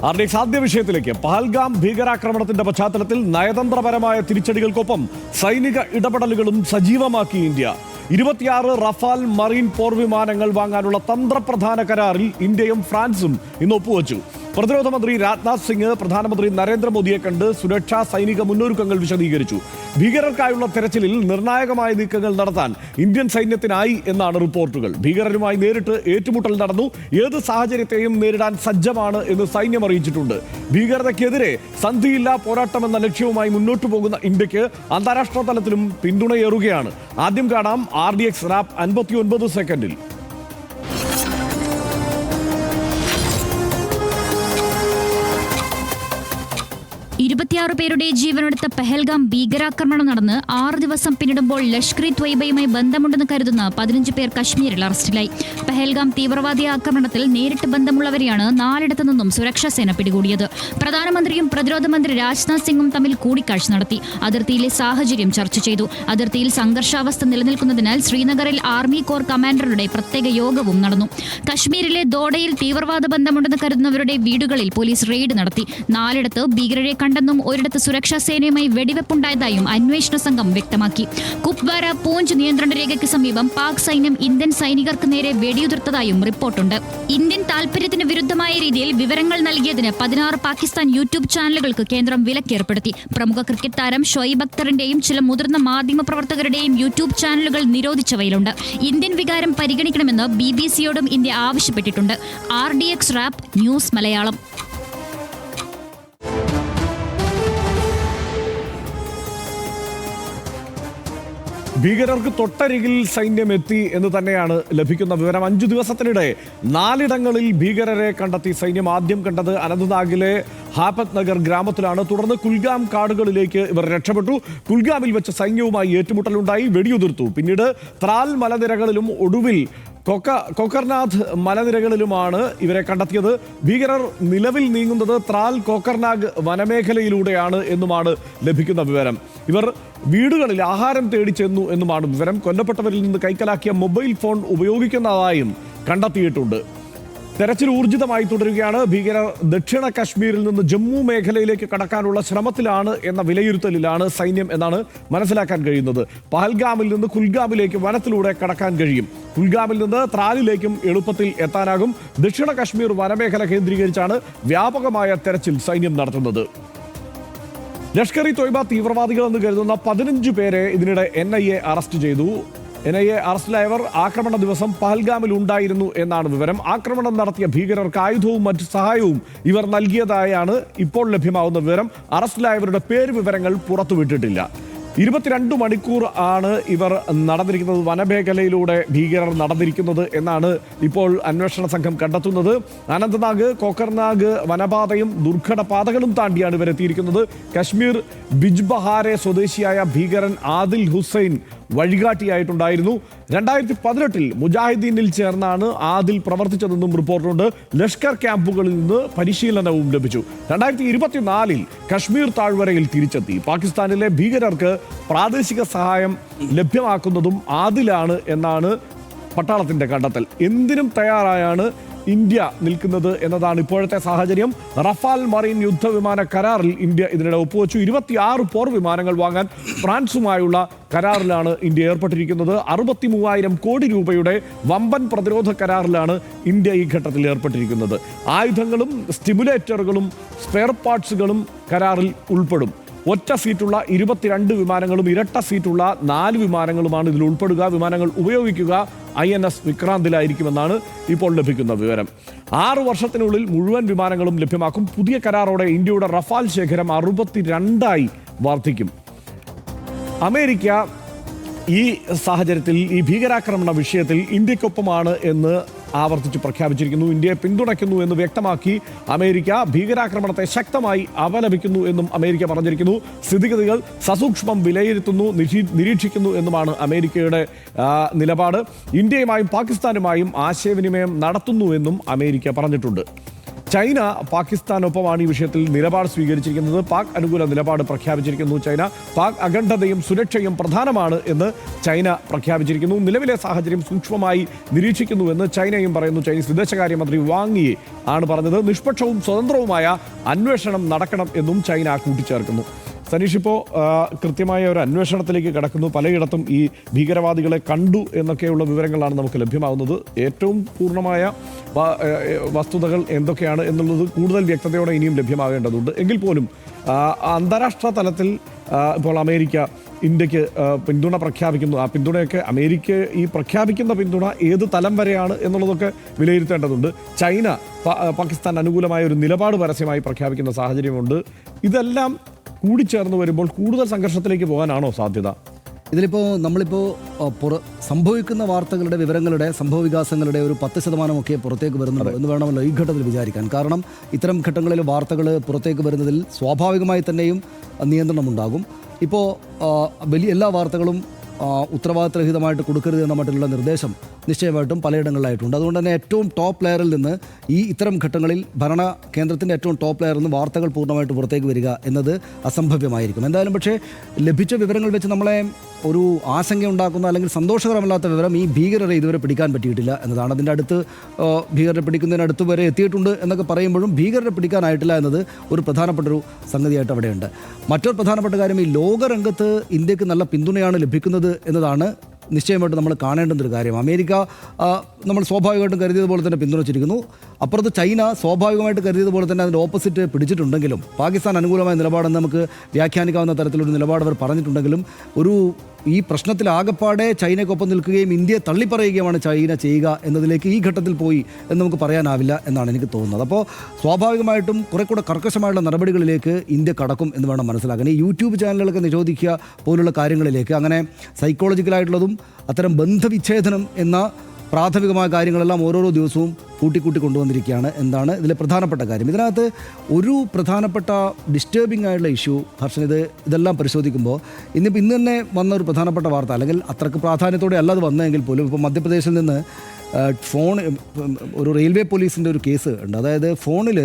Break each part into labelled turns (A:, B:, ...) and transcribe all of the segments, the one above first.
A: RDX ആദ്യ വിഷയത്തിലേക്ക്. പഹൽഗാം ഭീകരാക്രമണത്തിന്റെ പശ്ചാത്തലത്തിൽ നയതന്ത്രപരമായ തിരിച്ചടികൾക്കൊപ്പം സൈനിക ഇടപെടലുകളും സജീവമാക്കി ഇന്ത്യ. 26 റഫാൽ മറീൻ പോർവിമാനങ്ങൾ വാങ്ങാനുള്ള തന്ത്രപ്രധാന കരാറിൽ ഇന്ത്യയും ഫ്രാൻസും ഇന്ന് ഒപ്പുവച്ചു. പ്രതിരോധ മന്ത്രി രാജ്നാഥ് സിംഗ് പ്രധാനമന്ത്രി നരേന്ദ്രമോദിയെ കണ്ട് സുരക്ഷാ സൈനിക മുന്നൊരുക്കങ്ങൾ വിശദീകരിച്ചു. ഭീകരർക്കായുള്ള തെരച്ചിലിൽ നിർണായകമായ നീക്കങ്ങൾ നടത്താൻ ഇന്ത്യൻ സൈന്യത്തിനായി എന്നാണ് റിപ്പോർട്ടുകൾ. ഭീകരരുമായി നേരിട്ട് ഏറ്റുമുട്ടൽ നടന്നു. ഏത് സാഹചര്യത്തെയും നേരിടാൻ സജ്ജമാണ് എന്ന് സൈന്യം അറിയിച്ചിട്ടുണ്ട്. ഭീകരതയ്ക്കെതിരെ സന്ധിയില്ലാ പോരാട്ടമെന്ന ലക്ഷ്യവുമായി മുന്നോട്ടു പോകുന്ന ഇന്ത്യക്ക് അന്താരാഷ്ട്ര തലത്തിലും പിന്തുണയേറുകയാണ്. ആദ്യം കാണാം RDX റാപ്പ് 59 സെക്കൻഡിൽ.
B: 26 പേരുടെ ജീവനെടുത്ത പെഹൽഗാം ഭീകരാക്രമണം നടന്ന് 6 ദിവസം പിന്നിടുമ്പോൾ ലഷ്കർ ഇ ത്വയ്ബയുമായി ബന്ധമുണ്ടെന്ന് കരുതുന്ന 15 പേർ കശ്മീരിൽ അറസ്റ്റിലായി. പെഹൽഗാം തീവ്രവാദി ആക്രമണത്തിൽ നേരിട്ട് ബന്ധമുള്ളവരെയാണ് 4 ഇടത്തു നിന്നും സുരക്ഷാ സേന പിടികൂടിയത്. പ്രധാനമന്ത്രിയും പ്രതിരോധ മന്ത്രി രാജ്നാഥ് സിംഗും തമ്മിൽ കൂടിക്കാഴ്ച നടത്തി. അതിർത്തിയിലെ സാഹചര്യം ചർച്ച ചെയ്തു. അതിർത്തിയിൽ സംഘർഷാവസ്ഥ നിലനിൽക്കുന്നതിനാൽ ശ്രീനഗറിൽ ആർമി കോർ കമാൻഡറുടെ പ്രത്യേക യോഗവും നടന്നു. കശ്മീരിലെ ദോഡയിൽ തീവ്രവാദ ബന്ധമുണ്ടെന്ന് കരുതുന്നവരുടെ വീടുകളിൽ പോലീസ് റെയ്ഡ് നടത്തി. 4 ഇടത്ത് ഭീകരരെ കണ്ടെന്നും ഒരിടത്ത് സുരക്ഷാ സേനയുമായി വെടിവെപ്പുണ്ടായതായും അന്വേഷണ സംഘം വ്യക്തമാക്കി. കുപ്വാര പൂഞ്ച് നിയന്ത്രണ രേഖയ്ക്ക് സമീപം പാക് സൈന്യം ഇന്ത്യൻ സൈനികർക്ക് നേരെ വെടിയുതിർത്തതായും റിപ്പോർട്ടുണ്ട്. ഇന്ത്യൻ താൽപര്യത്തിന് വിരുദ്ധമായ രീതിയിൽ വിവരങ്ങൾ നൽകിയതിന് 16 പാകിസ്ഥാൻ യൂട്യൂബ് ചാനലുകൾക്ക് കേന്ദ്രം വിലക്കേർപ്പെടുത്തി. പ്രമുഖ ക്രിക്കറ്റ് താരം ഷൊയ്ബ് അക്തറിന്റെയും ചില മുതിർന്ന മാധ്യമപ്രവർത്തകരുടെയും യൂട്യൂബ് ചാനലുകൾ നിരോധിച്ചവയിലുണ്ട്. ഇന്ത്യൻ വികാരം പരിഗണിക്കണമെന്ന് BBC-യോടും ഇന്ത്യ ആവശ്യപ്പെട്ടിട്ടുണ്ട്. RDX rap news Malayalam.
A: ഭീകരർക്ക് തൊട്ടരികിൽ സൈന്യം എത്തി എന്ന് തന്നെയാണ് ലഭിക്കുന്ന വിവരം. 5 ദിവസത്തിനിടെ 4 ഇടങ്ങളിൽ ഭീകരരെ കണ്ടെത്തി. സൈന്യം ആദ്യം കണ്ടത് അനന്ത്നാഗിലെ ഹാപത് നഗർ ഗ്രാമത്തിലാണ്. തുടർന്ന് കുൽഗാം കാടുകളിലേക്ക് ഇവർ രക്ഷപ്പെട്ടു. കുൽഗാമിൽ വെച്ച് സൈന്യവുമായി ഏറ്റുമുട്ടലുണ്ടായി, വെടിയുതിർത്തു. പിന്നീട് ത്രാൽ മലനിരകളിലും ഒടുവിൽ കൊക്കർനാഗ് മലനിരകളിലുമാണ് ഇവരെ കണ്ടെത്തിയത്. ഭീകരർ നിലവിൽ നീങ്ങുന്നത് ത്രാൽ കൊക്കർനാഗ് വനമേഖലയിലൂടെയാണ് എന്നുമാണ് ലഭിക്കുന്ന വിവരം. ഇവർ വീടുകളിൽ ആഹാരം തേടി ചെന്നു എന്നുമാണ് വിവരം. കൊല്ലപ്പെട്ടവരിൽ നിന്ന് കൈക്കലാക്കിയ മൊബൈൽ ഫോൺ ഉപയോഗിക്കുന്നതായും കണ്ടെത്തിയിട്ടുണ്ട്. തെരച്ചിൽ ഊർജിതമായി തുടരുകയാണ്. ഭീകരർ ദക്ഷിണ കശ്മീരിൽ നിന്ന് ജമ്മു മേഖലയിലേക്ക് കടക്കാനുള്ള ശ്രമത്തിലാണ് എന്ന വിലയിരുത്തലിലാണ് സൈന്യം എന്നാണ് മനസ്സിലാക്കാൻ കഴിയുന്നത്. പഹൽഗാമിൽ നിന്ന് കുൽഗാമിലേക്ക് വനത്തിലൂടെ കടക്കാൻ കഴിയും. കുൽഗാമിൽ നിന്ന് ത്രാലിലേക്കും എളുപ്പത്തിൽ എത്താനാകും. ദക്ഷിണ കശ്മീർ വനമേഖല കേന്ദ്രീകരിച്ചാണ് വ്യാപകമായ തെരച്ചിൽ സൈന്യം നടത്തുന്നത്. ലഷ്കർ ഇ ത്വയ്ബ തീവ്രവാദികളെന്ന് കരുതുന്ന 15 പേരെ ഇതിനിടെ NIA അറസ്റ്റ് ചെയ്തു. NIA അറസ്റ്റിലായവർ ആക്രമണ ദിവസം പഹൽഗാമിൽ ഉണ്ടായിരുന്നു എന്നാണ് വിവരം. ആക്രമണം നടത്തിയ ഭീകരർക്ക് ആയുധവും മറ്റു സഹായവും ഇവർ നൽകിയതായാണ് ഇപ്പോൾ ലഭ്യമാവുന്ന വിവരം. അറസ്റ്റിലായവരുടെ പേര് വിവരങ്ങൾ പുറത്തുവിട്ടിട്ടില്ല. 22 മണിക്കൂർ ആണ് ഇവർ നടന്നിരിക്കുന്നത്. വനമേഖലയിലൂടെ ഭീകരർ നടന്നിരിക്കുന്നത് എന്നാണ് ഇപ്പോൾ അന്വേഷണ സംഘം കണ്ടെത്തുന്നത്. അനന്ത്നാഗ് കൊക്കർനാഗ് വനപാതയും ദുർഘട പാതകളും താണ്ടിയാണ് ഇവരെത്തിയിരിക്കുന്നത്. കശ്മീർ ബിജ്ബഹാരെ സ്വദേശിയായ ഭീകരൻ ആദിൽ ഹുസൈൻ വഴികാട്ടിയായിട്ടുണ്ടായിരുന്നു. 2018 മുജാഹിദീനിൽ ചേർന്നാണ് ആദിൽ പ്രവർത്തിച്ചതെന്നും റിപ്പോർട്ടുണ്ട്. ലഷ്കർ ക്യാമ്പുകളിൽ നിന്ന് പരിശീലനവും ലഭിച്ചു. 2024 കശ്മീർ താഴ്വരയിൽ തിരിച്ചെത്തി. പാകിസ്ഥാനിലെ ഭീകരർക്ക് പ്രാദേശിക സഹായം ലഭ്യമാക്കുന്നതും ആദിലാണ് എന്നാണ് പട്ടാളത്തിന്റെ കണ്ടെത്തൽ. എന്തിനും തയ്യാറായാണ് ഇന്ത്യ നിൽക്കുന്നത് എന്നതാണ് ഇപ്പോഴത്തെ സാഹചര്യം. റഫാൽ മറീൻ യുദ്ധവിമാന കരാറിൽ ഇന്ത്യ ഇതിനിടെ ഒപ്പുവെച്ചു. 26 പോർ വിമാനങ്ങൾ വാങ്ങാൻ ഫ്രാൻസുമായുള്ള കരാറിലാണ് ഇന്ത്യ ഏർപ്പെട്ടിരിക്കുന്നത്. 63,000 കോടി രൂപയുടെ വമ്പൻ പ്രതിരോധ കരാറിലാണ് ഇന്ത്യ ഈ ഘട്ടത്തിൽ ഏർപ്പെട്ടിരിക്കുന്നത്. ആയുധങ്ങളും സ്റ്റിമുലേറ്ററുകളും സ്പെയർ പാർട്സുകളും കരാറിൽ ഉൾപ്പെടും. ഒറ്റ സീറ്റുള്ള 22 വിമാനങ്ങളും ഇരട്ട സീറ്റുള്ള 4 വിമാനങ്ങളുമാണ് ഇതിൽ ഉൾപ്പെടുക. വിമാനങ്ങൾ ഉപയോഗിക്കുക INS വിക്രാന്തിലായിരിക്കുമെന്നാണ് ഇപ്പോൾ ലഭിക്കുന്ന വിവരം. 6 വർഷത്തിനുള്ളിൽ മുഴുവൻ വിമാനങ്ങളും ലഭ്യമാക്കും. പുതിയ കരാറോടെ ഇന്ത്യയുടെ റഫാൽ ശേഖരം 62 വർദ്ധിക്കും. അമേരിക്ക ഈ സാഹചര്യത്തിൽ ഈ ഭീകരാക്രമണ വിഷയത്തിൽ ഇന്ത്യക്കൊപ്പമാണ് എന്ന് ആവർത്തിച്ച് പ്രഖ്യാപിച്ചിരിക്കുന്നു. ഇന്ത്യയെ പിന്തുണയ്ക്കുന്നു എന്ന് വ്യക്തമാക്കി അമേരിക്ക ഭീകരാക്രമണത്തെ ശക്തമായി അപലപിക്കുന്നു എന്നും അമേരിക്ക പറഞ്ഞിരിക്കുന്നു. സ്ഥിതിഗതികൾ സസൂക്ഷ്മം വിലയിരുത്തുന്നു, നിരീക്ഷിക്കുന്നു എന്നുമാണ് അമേരിക്കയുടെ നിലപാട്. ഇന്ത്യയുമായും പാകിസ്ഥാനുമായും ആശയവിനിമയം നടത്തുന്നു എന്നും അമേരിക്ക പറഞ്ഞിട്ടുണ്ട്. ചൈന പാകിസ്ഥാനൊപ്പമാണ് ഈ വിഷയത്തിൽ നിലപാട് സ്വീകരിച്ചിരിക്കുന്നത്. പാക് അനുകൂല നിലപാട് പ്രഖ്യാപിച്ചിരിക്കുന്നു ചൈന. പാക് അഖണ്ഡതയും സുരക്ഷയും പ്രധാനമാണ് എന്ന് ചൈന പ്രഖ്യാപിച്ചിരിക്കുന്നു. നിലവിലെ സാഹചര്യം സൂക്ഷ്മമായി നിരീക്ഷിക്കുന്നുവെന്ന് ചൈനയും പറയുന്നു. ചൈനീസ് വിദേശകാര്യമന്ത്രി വാങ് യി ആണ് പറഞ്ഞത്. നിഷ്പക്ഷവും സ്വതന്ത്രവുമായ അന്വേഷണം നടക്കണം എന്നും ചൈന കൂട്ടിച്ചേർക്കുന്നു. സനീഷ്, ഇപ്പോൾ കൃത്യമായ ഒരു അന്വേഷണത്തിലേക്ക് കടക്കുന്നു. പലയിടത്തും ഈ ഭീകരവാദികളെ കണ്ടു എന്നൊക്കെയുള്ള വിവരങ്ങളാണ് നമുക്ക് ലഭ്യമാകുന്നത്. ഏറ്റവും പൂർണ്ണമായ വസ്തുതകൾ എന്തൊക്കെയാണ് എന്നുള്ളത് കൂടുതൽ വ്യക്തതയോടെ ഇനിയും ലഭ്യമാകേണ്ടതുണ്ട്. എങ്കിൽ പോലും അന്താരാഷ്ട്ര തലത്തിൽ ഇപ്പോൾ അമേരിക്ക ഇന്ത്യക്ക് പിന്തുണ പ്രഖ്യാപിക്കുന്നു. ആ പിന്തുണയൊക്കെ അമേരിക്ക ഈ പ്രഖ്യാപിക്കുന്ന പിന്തുണ ഏത് തലം വരെയാണ് എന്നുള്ളതൊക്കെ വിലയിരുത്തേണ്ടതുണ്ട്. ചൈന പാകിസ്ഥാൻ അനുകൂലമായ ഒരു നിലപാട് പരസ്യമായി പ്രഖ്യാപിക്കുന്ന സാഹചര്യമുണ്ട്. ഇതെല്ലാം കൂടിച്ചേർന്ന് വരുമ്പോൾ കൂടുതൽ സംഘർഷത്തിലേക്ക് പോകാനാണോ സാധ്യത?
C: നമ്മളിപ്പോൾ സംഭവിക്കുന്ന വാർത്തകളുടെ വിവരങ്ങളുടെ സംഭവവികാസങ്ങളുടെ ഒരു 10% പുറത്തേക്ക് വരുന്നുണ്ട് എന്ന് വേണമല്ലോ ഈ ഘട്ടത്തിൽ വിചാരിക്കാൻ. കാരണം ഇത്തരം ഘട്ടങ്ങളിൽ വാർത്തകൾ പുറത്തേക്ക് വരുന്നതിൽ സ്വാഭാവികമായി തന്നെയും നിയന്ത്രണമുണ്ടാകും. ഇപ്പോൾ എല്ലാ വാർത്തകളും ഉത്തരവാദിത്തരഹിതമായിട്ട് കൊടുക്കരുത് എന്ന മട്ടിലുള്ള നിർദ്ദേശം നിശ്ചയമായിട്ടും പലയിടങ്ങളിലായിട്ടുണ്ട്. അതുകൊണ്ട് തന്നെ ഏറ്റവും ടോപ്പ് ലെയറിൽ നിന്ന് ഇത്തരം ഘട്ടങ്ങളിൽ ഭരണ കേന്ദ്രത്തിൻ്റെ ഏറ്റവും ടോപ്പ് ലെയറിൽ നിന്ന് വാർത്തകൾ പൂർണ്ണമായിട്ട് പുറത്തേക്ക് വരിക എന്നത് അസംഭവ്യമായിരിക്കും. എന്തായാലും പക്ഷേ ലഭിച്ച വിവരങ്ങൾ വെച്ച് നമ്മളെ ഒരു ആശങ്കയുണ്ടാക്കുന്ന അല്ലെങ്കിൽ സന്തോഷകരമല്ലാത്ത വിവരം ഈ ഭീകരരെ ഇതുവരെ പിടിക്കാൻ പറ്റിയിട്ടില്ല എന്നതാണ്. അതിൻ്റെ അടുത്ത് ഭീകരരെ പിടിക്കുന്നതിനടുത്ത് വരെ എത്തിയിട്ടുണ്ട് എന്നൊക്കെ പറയുമ്പോഴും ഭീകരരെ പിടിക്കാനായിട്ടില്ല എന്നത് ഒരു പ്രധാനപ്പെട്ടൊരു സംഗതിയായിട്ട് അവിടെയുണ്ട്. മറ്റൊരു പ്രധാനപ്പെട്ട കാര്യം, ഈ ലോകരംഗത്ത് ഇന്ത്യക്ക് നല്ല പിന്തുണയാണ് ലഭിക്കുന്നത് എന്നതാണ് നിശ്ചയമായിട്ട് നമ്മൾ കാണേണ്ടുന്നൊരു കാര്യം. അമേരിക്ക നമ്മൾ സ്വാഭാവികമായിട്ടും കരുതിയതുപോലെ തന്നെ പിന്തുണച്ചിരിക്കുന്നു. അപ്പുറത്ത് ചൈന സ്വാഭാവികമായിട്ട് കരുതിയതുപോലെ തന്നെ അതിൻ്റെ ഓപ്പോസിറ്റ് പിടിച്ചിട്ടുണ്ടെങ്കിലും പാകിസ്ഥാൻ അനുകൂലമായ നിലപാടെന്ന് നമുക്ക് വ്യാഖ്യാനിക്കാവുന്ന തരത്തിലൊരു നിലപാട് അവർ പറഞ്ഞിട്ടുണ്ടെങ്കിലും ഈ പ്രശ്നത്തിൽ ആകപ്പാടെ ചൈനയ്ക്കൊപ്പം നിൽക്കുകയും ഇന്ത്യയെ തള്ളിപ്പറയുകയുമാണ് ചൈന ചെയ്യുക എന്നതിലേക്ക് ഈ ഘട്ടത്തിൽ പോയി എന്ന് നമുക്ക് പറയാനാവില്ല എന്നാണ് എനിക്ക് തോന്നുന്നത്. അപ്പോൾ സ്വാഭാവികമായിട്ടും കുറെ കൂടെ കർക്കശമായുള്ള നടപടികളിലേക്ക് ഇന്ത്യ കടക്കും എന്ന് വേണം മനസ്സിലാക്കാൻ. ഈ യൂട്യൂബ് ചാനലുകളൊക്കെ നിരോധിക്കുക പോലുള്ള കാര്യങ്ങളിലേക്ക് അങ്ങനെ സൈക്കോളജിക്കലായിട്ടുള്ളതും അത്തരം ബന്ധവിച്ഛേദനം എന്ന പ്രാഥമികമായ കാര്യങ്ങളെല്ലാം ഓരോരോ ദിവസവും കൂട്ടിക്കൂട്ടി കൊണ്ടുവന്നിരിക്കുകയാണ് എന്നാണ് ഇതിലെ പ്രധാനപ്പെട്ട കാര്യം. ഇതിനകത്ത് ഒരു പ്രധാനപ്പെട്ട ഡിസ്റ്റർബിംഗ് ആയിട്ടുള്ള ഇഷ്യൂ ഇതെല്ലാം പരിശോധിക്കുമ്പോൾ ഇന്ന് തന്നെ വന്ന ഒരു പ്രധാനപ്പെട്ട വാർത്ത, അല്ലെങ്കിൽ അത്രക്ക് പ്രാധാന്യത്തോടെ അല്ലാതെ വന്നതെങ്കിൽ പോലും ഇപ്പോൾ മധ്യപ്രദേശിൽ നിന്ന് ഒരു റെയിൽവേ പോലീസിൻ്റെ ഒരു കേസ് ഉണ്ട്. അതായത് ഫോണിൽ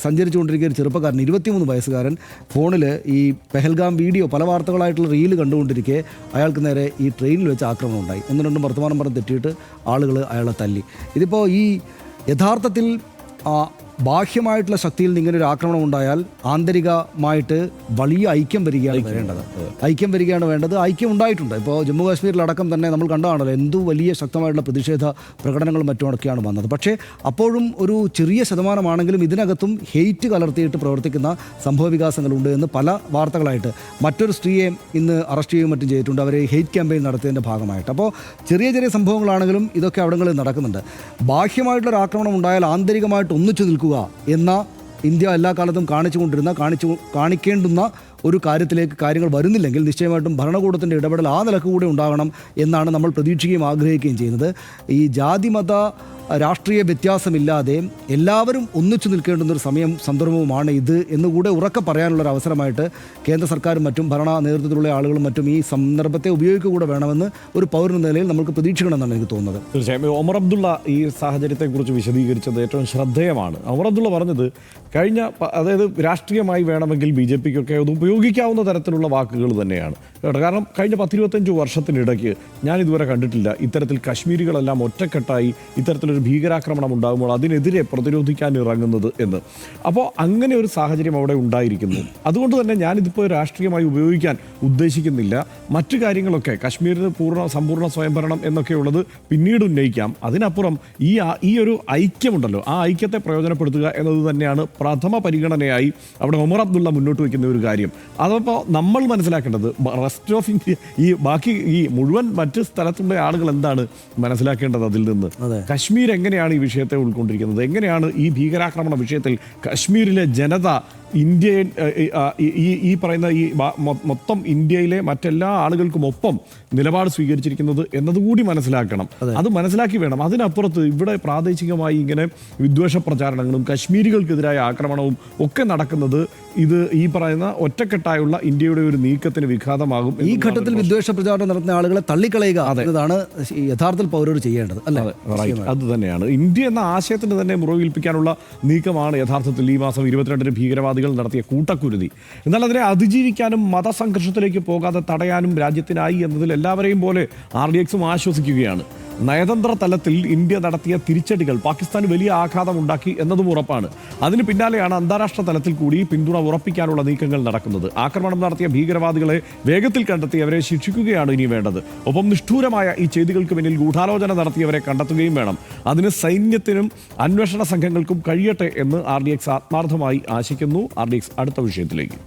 C: സഞ്ചരിച്ചുകൊണ്ടിരിക്കുന്ന ഒരു ചെറുപ്പക്കാരൻ 23 വയസ്സുകാരൻ ഫോണിൽ ഈ പെഹൽഗാം വീഡിയോ പല വാർത്തകളായിട്ടുള്ള റീല് കണ്ടുകൊണ്ടിരിക്കെ അയാൾക്ക് നേരെ ഈ ട്രെയിനിൽ വെച്ച് ആക്രമണം ഉണ്ടായി. ഒന്നും രണ്ടും വർത്തമാനം പറഞ്ഞ് തെറ്റിയിട്ട് ആളുകൾ അയാളെ തല്ലി. ഇതിപ്പോൾ ഈ യഥാർത്ഥത്തിൽ ബാഹ്യമായിട്ടുള്ള ശക്തിയിൽ നിന്ന് ഇങ്ങനെ ഒരു ആക്രമണം ഉണ്ടായാൽ ആന്തരികമായിട്ട് വലിയ ഐക്യം വരികയാണ് വേണ്ടത്. ഐക്യം ഉണ്ടായിട്ടുണ്ട്. ഇപ്പോൾ ജമ്മു കാശ്മീരിലടക്കം തന്നെ നമ്മൾ കണ്ടതാണല്ലോ എന്തു വലിയ ശക്തമായിട്ടുള്ള പ്രതിഷേധ പ്രകടനങ്ങളും മറ്റുമൊക്കെയാണ് വന്നത്. പക്ഷേ അപ്പോഴും ഒരു ചെറിയ ശതമാനമാണെങ്കിലും ഇതിനകത്തും ഹെയ്റ്റ് കലർത്തിയിട്ട് പ്രവർത്തിക്കുന്ന സംഭവവികാസങ്ങളുണ്ട് എന്ന് പല വാർത്തകളായിട്ട്. മറ്റൊരു സ്ത്രീയെ ഇന്ന് അറസ്റ്റ് ചെയ്യുകയും മറ്റും ചെയ്തിട്ടുണ്ട്, അവരെ ഹെയ്റ്റ് ക്യാമ്പയിൻ നടത്തിയതിൻ്റെ ഭാഗമായിട്ട്. അപ്പോൾ ചെറിയ സംഭവങ്ങളാണെങ്കിലും ഇതൊക്കെ അവിടങ്ങളിൽ നടക്കുന്നുണ്ട്. ബാഹ്യമായിട്ടുള്ളൊരു ആക്രമണം ഉണ്ടായാൽ ആന്തരികമായിട്ട് ഒന്നിച്ചു നിൽക്കുക എന്ന ഇന്ത്യ എല്ലാ കാലത്തും കാണിക്കേണ്ടുന്ന ഒരു കാര്യത്തിലേക്ക് കാര്യങ്ങൾ വരുന്നില്ലെങ്കിൽ നിശ്ചയമായിട്ടും ഭരണകൂടത്തിൻ്റെ ഇടപെടൽ ആ നിലക്ക് കൂടെ ഉണ്ടാകണം എന്നാണ് നമ്മൾ പ്രതീക്ഷിക്കുകയും ആഗ്രഹിക്കുകയും ചെയ്യുന്നത്. ഈ ജാതി മത രാഷ്ട്രീയ വ്യത്യാസമില്ലാതെ എല്ലാവരും ഒന്നിച്ചു നിൽക്കേണ്ടുന്നൊരു സന്ദർഭവുമാണ് ഇത് എന്നുകൂടെ ഉറക്കെ പറയാനുള്ളൊരു അവസരമായിട്ട് കേന്ദ്ര സർക്കാരും മറ്റും ഭരണ നേതൃത്വത്തിലുള്ള ആളുകളും മറ്റും ഈ സന്ദർഭത്തെ ഉപയോഗിക്കുക കൂടെ വേണമെന്ന് ഒരു പൗരൻ നിലയിൽ നമുക്ക് പ്രതീക്ഷിക്കണമെന്നാണ് എനിക്ക് തോന്നുന്നത്.
A: തീർച്ചയായും ഒമർ അബ്ദുള്ള ഈ സാഹചര്യത്തെക്കുറിച്ച് വിശദീകരിച്ചത് ഏറ്റവും ശ്രദ്ധേയമാണ്. ഒമർ അബ്ദുള്ള പറഞ്ഞത് അതായത് രാഷ്ട്രീയമായി വേണമെങ്കിൽ BJPക്കൊക്കെ അത് ഉപയോഗിക്കാവുന്ന തരത്തിലുള്ള വാക്കുകൾ തന്നെയാണ്. കാരണം കഴിഞ്ഞ 10-25 വർഷത്തിനിടയ്ക്ക് ഞാൻ ഇതുവരെ കണ്ടിട്ടില്ല ഇത്തരത്തിൽ കശ്മീരികളെല്ലാം ഒറ്റക്കെട്ടായി ഇത്തരത്തിലൊരു ഭീകരാക്രമണം ഉണ്ടാകുമ്പോൾ അതിനെതിരെ പ്രതിരോധിക്കാൻ ഇറങ്ങുന്നത് എന്ന്. അപ്പോൾ അങ്ങനെ ഒരു സാഹചര്യം അവിടെ ഉണ്ടായിരിക്കുന്നു. അതുകൊണ്ട് തന്നെ ഞാനിതിപ്പോൾ രാഷ്ട്രീയമായി ഉപയോഗിക്കാൻ ഉദ്ദേശിക്കുന്നില്ല. മറ്റു കാര്യങ്ങളൊക്കെ കശ്മീരിന് സമ്പൂർണ്ണ സ്വയംഭരണം എന്നൊക്കെയുള്ളത് പിന്നീട് ഉന്നയിക്കാം. അതിനപ്പുറം ഈ ഒരു ഐക്യമുണ്ടല്ലോ, ആ ഐക്യത്തെ പ്രയോജനപ്പെടുത്തുക എന്നത് തന്നെയാണ് പ്രഥമ പരിഗണനയായി അവിടെ ഒമർ അബ്ദുള്ള മുന്നോട്ട് വയ്ക്കുന്ന ഒരു കാര്യം. അതപ്പോൾ നമ്മൾ മനസ്സിലാക്കേണ്ടത് റെസ്റ്റ് ഓഫ് ഇന്ത്യ ഈ മുഴുവൻ മറ്റ് സ്ഥലത്തുള്ള ആളുകൾ എന്താണ് മനസ്സിലാക്കേണ്ടത് അതിൽ നിന്ന്? കശ്മീർ എങ്ങനെയാണ് ഈ വിഷയത്തെ ഉൾക്കൊണ്ടിരിക്കുന്നത്? എങ്ങനെയാണ് ഈ ഭീകരാക്രമണ വിഷയത്തിൽ കശ്മീരിലെ ജനത ഇന്ത്യൻ ഈ പറയുന്ന ഈ മൊത്തം ഇന്ത്യയിലെ മറ്റെല്ലാ ആളുകൾക്കും ഒപ്പം നിലപാട് സ്വീകരിച്ചിരിക്കുന്നത് എന്നതുകൂടി മനസ്സിലാക്കണം. അത് മനസ്സിലാക്കി വേണം. അതിനപ്പുറത്ത് ഇവിടെ പ്രാദേശികമായി ഇങ്ങനെ വിദ്വേഷ പ്രചാരണങ്ങളും കശ്മീരികൾക്കെതിരായ ആക്രമണവും ഒക്കെ നടക്കുന്നത് ഇത് ഈ പറയുന്ന ഒറ്റ ഒറ്റക്കെട്ടായുള്ള ഇന്ത്യയുടെ ഒരു നീക്കത്തിന് വിഘാതമാകും.
C: ഈ ഘട്ടത്തിൽ വിദ്വേഷ പ്രചാരണം നടത്തുന്ന ആളുകളെ തള്ളിക്കളയുക എന്നതാണ് യഥാർത്ഥത്തിൽ പൗരർ ചെയ്യേണ്ടത്, അല്ലേ?
A: അത് തന്നെയാണ്. ഇന്ത്യ എന്ന ആശയത്തിന് തന്നെ മുറിവേൽപ്പിക്കാനുള്ള നീക്കമാണ് യഥാർത്ഥത്തിൽ ഈ മാസം 22-ന് ഭീകരവാദികൾ നടത്തിയ കൂട്ടക്കുരുതി. എന്നാൽ അതിനെ അതിജീവിക്കാനും മതസംഘർഷത്തിലേക്ക് പോകാതെ തടയാനും രാജ്യത്തിനായി എന്നതിൽ എല്ലാവരെയും പോലെ RDXും ആശ്വസിക്കുകയാണ്. നയതന്ത്ര തലത്തിൽ ഇന്ത്യ നടത്തിയ തിരിച്ചടികൾ പാകിസ്ഥാന് വലിയ ആഘാതമുണ്ടാക്കി എന്നതും ഉറപ്പാണ്. അതിന് പിന്നാലെയാണ് അന്താരാഷ്ട്ര തലത്തിൽ കൂടി പിന്തുണ ഉറപ്പിക്കാനുള്ള നീക്കങ്ങൾ നടക്കുന്നത്. ആക്രമണം നടത്തിയ ഭീകരവാദികളെ വേഗത്തിൽ കണ്ടെത്തി അവരെ ശിക്ഷിക്കുകയാണ് ഇനി വേണ്ടത്. ഒപ്പം നിഷ്ഠൂരമായ ഈ ചെയ്തികൾക്ക് പിന്നിൽ ഗൂഢാലോചന നടത്തിയവരെ കണ്ടെത്തുകയും വേണം. അതിന് സൈന്യത്തിനും അന്വേഷണ സംഘങ്ങൾക്കും കഴിയട്ടെ എന്ന് RDX ആത്മാർത്ഥമായി ആശിക്കുന്നു. RDX അടുത്ത വിഷയത്തിലേക്ക്.